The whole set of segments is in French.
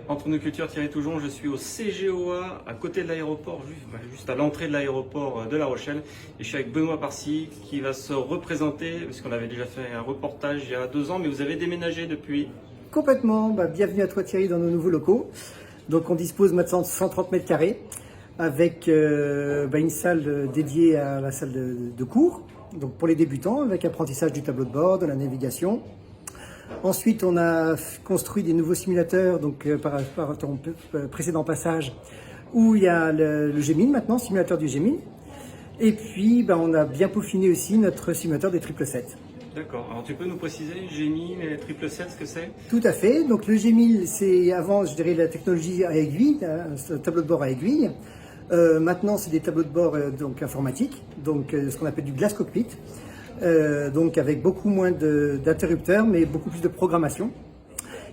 Entre nos cultures, Thierry Toujon, je suis au CGOA, à côté de l'aéroport, juste à l'entrée de l'aéroport de La Rochelle. Et je suis avec Benoît Parcy qui va se représenter, parce qu'on avait déjà fait un reportage il y a 2 ans, mais vous avez déménagé depuis. Complètement. Bienvenue à toi Thierry dans nos nouveaux locaux. Donc on dispose maintenant de 130 mètres carrés avec une salle dédiée à la salle de cours, donc pour les débutants, avec apprentissage du tableau de bord, de la navigation. Ensuite, on a construit des nouveaux simulateurs, donc par ton précédent passage, où il y a le Gemini maintenant, simulateur du Gemini. Et puis, on a bien peaufiné aussi notre simulateur des 777. D'accord. Alors tu peux nous préciser, Gémil et 777, ce que c'est? Tout à fait. Donc le Gemini, c'est avant, je dirais, la technologie à aiguille, un tableau de bord à aiguille. Maintenant, c'est des tableaux de bord donc informatiques, donc ce qu'on appelle du glass cockpit. Donc avec beaucoup moins d'interrupteurs, mais beaucoup plus de programmation.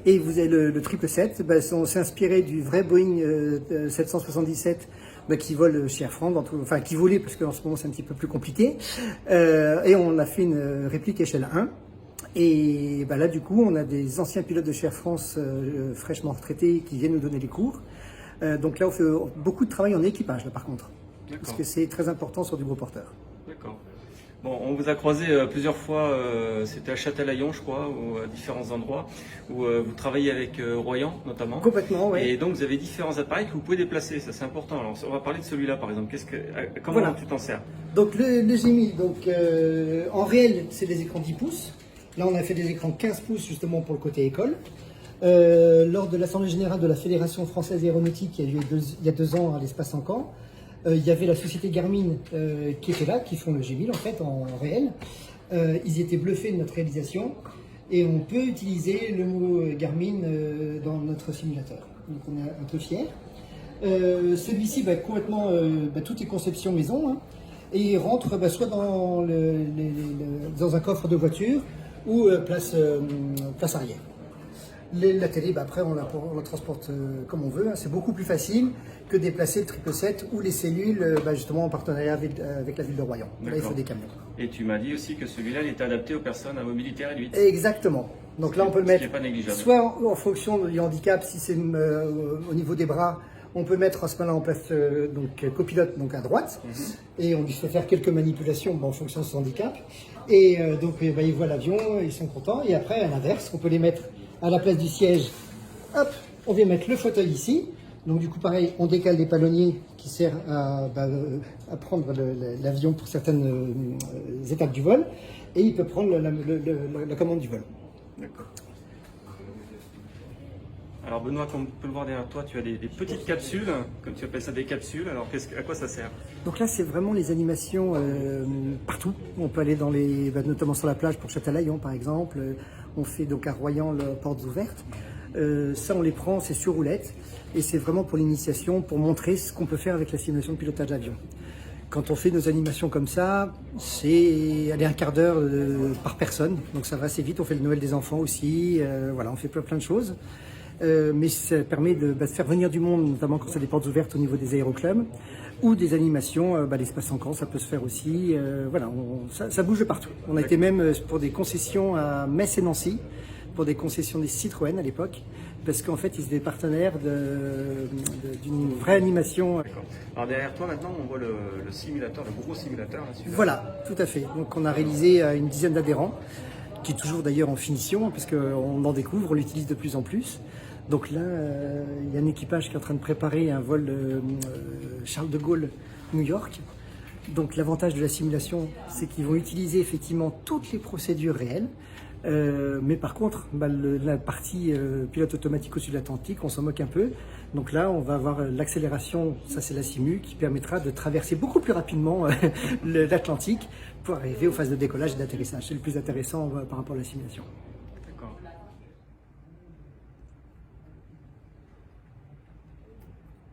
Et vous avez le 777, on s'est inspiré du vrai Boeing 777 qui vole chez Air France, enfin qui volait parce qu'en ce moment c'est un petit peu plus compliqué. Et on a fait une réplique échelle 1. Et là du coup on a des anciens pilotes de chez Air France fraîchement retraités qui viennent nous donner les cours. Donc là on fait beaucoup de travail en équipage là par contre, parce que c'est très important sur du gros porteur. D'accord. Bon, on vous a croisé plusieurs fois, c'était à Châtelaillon, je crois, ou à différents endroits, où vous travaillez avec Royan notamment. Complètement, oui. Et donc vous avez différents appareils que vous pouvez déplacer, ça c'est important. Alors on va parler de celui-là par exemple. Comment tu t'en sers? Donc le Gemini, en réel, c'est des écrans 10 pouces. Là, on a fait des écrans 15 pouces justement pour le côté école. Lors de l'Assemblée Générale de la Fédération Française Aéronautique, il y a 2 ans à l'Espace en Caen, il y avait la société Garmin qui était là, qui font le Gemini en fait en réel. Ils étaient bluffés de notre réalisation et on peut utiliser le mot Garmin dans notre simulateur. Donc on est un peu fiers. Celui-ci va être complètement, tout est conception maison, hein, et il rentre soit dans un coffre de voiture ou place arrière. La télé, après on la transporte comme on veut, hein. C'est beaucoup plus facile que déplacer le 777 ou les cellules justement en partenariat avec la ville de Royan. Là il faut des camions. Et tu m'as dit aussi que celui-là il est adapté aux personnes à mobilité réduite. Exactement. Donc là on peut le mettre soit en fonction du handicap, si c'est au niveau des bras, on peut mettre à ce moment-là en place copilote donc à droite, et on lui fait faire quelques manipulations en fonction de son handicap. Et ils voient l'avion, ils sont contents. Et après à l'inverse, on peut les mettre à la place du siège. Hop, on vient mettre le fauteuil ici. Donc du coup pareil, on décale les palonniers qui servent à prendre l'avion pour certaines étapes du vol, et il peut prendre la commande du vol. D'accord. Alors Benoît, comme on peut le voir derrière toi, tu as des petites capsules, comme tu appelles ça des capsules. Alors à quoi ça sert? Donc là c'est vraiment les animations partout. On peut aller notamment sur la plage pour Châtelaillon par exemple. On fait donc à Royan les portes ouvertes. Ça on les prend, c'est sur roulette. Et c'est vraiment pour l'initiation, pour montrer ce qu'on peut faire avec la simulation de pilotage d'avion. Quand on fait nos animations comme ça, c'est un quart d'heure par personne. Donc ça va assez vite. On fait le Noël des enfants aussi. On fait plein de choses. Mais ça permet de faire venir du monde, notamment quand c'est des portes ouvertes au niveau des aéroclubs, ou des animations, l'espace en camp, ça peut se faire aussi. Ça bouge de partout. On a été même pour des concessions à Metz et Nancy, pour des concessions des Citroën à l'époque, parce qu'en fait ils étaient partenaires d'une vraie animation. D'accord. Alors derrière toi maintenant on voit le simulateur, le gros simulateur. Voilà, tout à fait. Donc on a réalisé une dizaine d'adhérents, qui est toujours d'ailleurs en finition, parce qu'on en découvre, on l'utilise de plus en plus. Donc là, il y a un équipage qui est en train de préparer un vol Charles de Gaulle New York. Donc l'avantage de la simulation, c'est qu'ils vont utiliser effectivement toutes les procédures réelles. Mais par contre, la partie pilote automatique au-dessus de l'Atlantique, on s'en moque un peu. Donc là, on va avoir l'accélération, ça c'est la simu, qui permettra de traverser beaucoup plus rapidement l'Atlantique pour arriver aux phases de décollage et d'atterrissage. C'est le plus intéressant par rapport à la simulation. D'accord.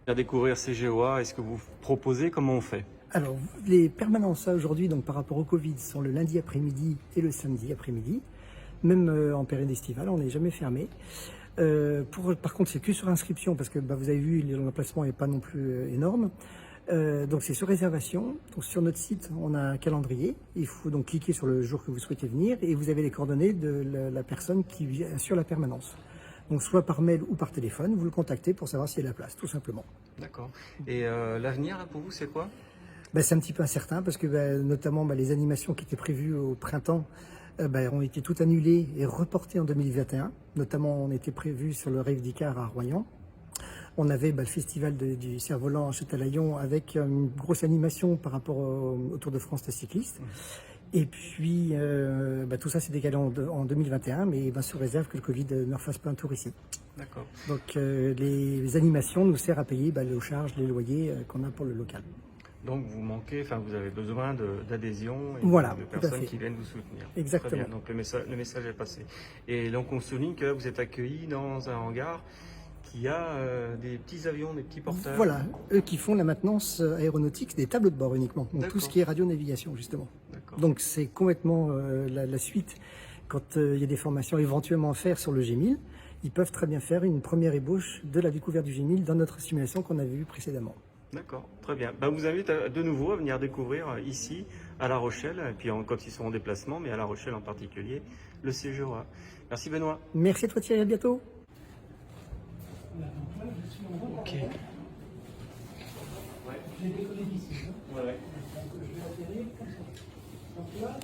À découvrir CGOA, est-ce que vous proposez, comment on fait? Alors, les permanences aujourd'hui, donc par rapport au Covid, sont le lundi après-midi et le samedi après-midi. Même en période estivale, on n'est jamais fermé. Par contre, c'est que sur inscription, parce que vous avez vu, l'emplacement n'est pas non plus énorme. Donc c'est sur réservation. Donc sur notre site, on a un calendrier. Il faut donc cliquer sur le jour que vous souhaitez venir et vous avez les coordonnées de la personne qui assure la permanence. Donc soit par mail ou par téléphone, vous le contactez pour savoir s'il y a la place, tout simplement. D'accord. Et l'avenir, là, pour vous, c'est quoi? C'est un petit peu incertain parce que notamment les animations qui étaient prévues au printemps ont été toutes annulées et reportées en 2021. Notamment, on était prévu sur le Rave d'Icare à Royan. On avait le festival du Cerf-Volant à Châtelaillon avec une grosse animation par rapport au Tour de France des cyclistes. Et puis, tout ça s'est décalé en 2021, mais sous réserve que le Covid ne refasse pas un tour ici. D'accord. Donc, les animations nous servent à payer les charges, les loyers qu'on a pour le local. Donc vous manquez, enfin vous avez besoin d'adhésion et Voilà, de tout à personnes fait. qui viennent vous soutenir. Exactement. Très bien, donc le message est passé. Et donc on souligne que vous êtes accueillis dans un hangar qui a des petits avions, des petits porteurs. Voilà, eux qui font la maintenance aéronautique des tableaux de bord uniquement, donc tout ce D'accord. qui est radionavigation justement. D'accord. Donc c'est complètement la suite. Quand il y a des formations éventuellement à faire sur le G1000, ils peuvent très bien faire une première ébauche de la découverte du G1000 dans notre simulation qu'on avait vue précédemment. D'accord, très bien. On vous invite de nouveau à venir découvrir ici, à La Rochelle, et puis quand ils sont en déplacement, mais à La Rochelle en particulier, le CGOA. Merci Benoît. Merci à toi Thierry, à bientôt. Ok. Je vais décoller d'ici. Ouais. Je vais atterrir comme ça. Donc là,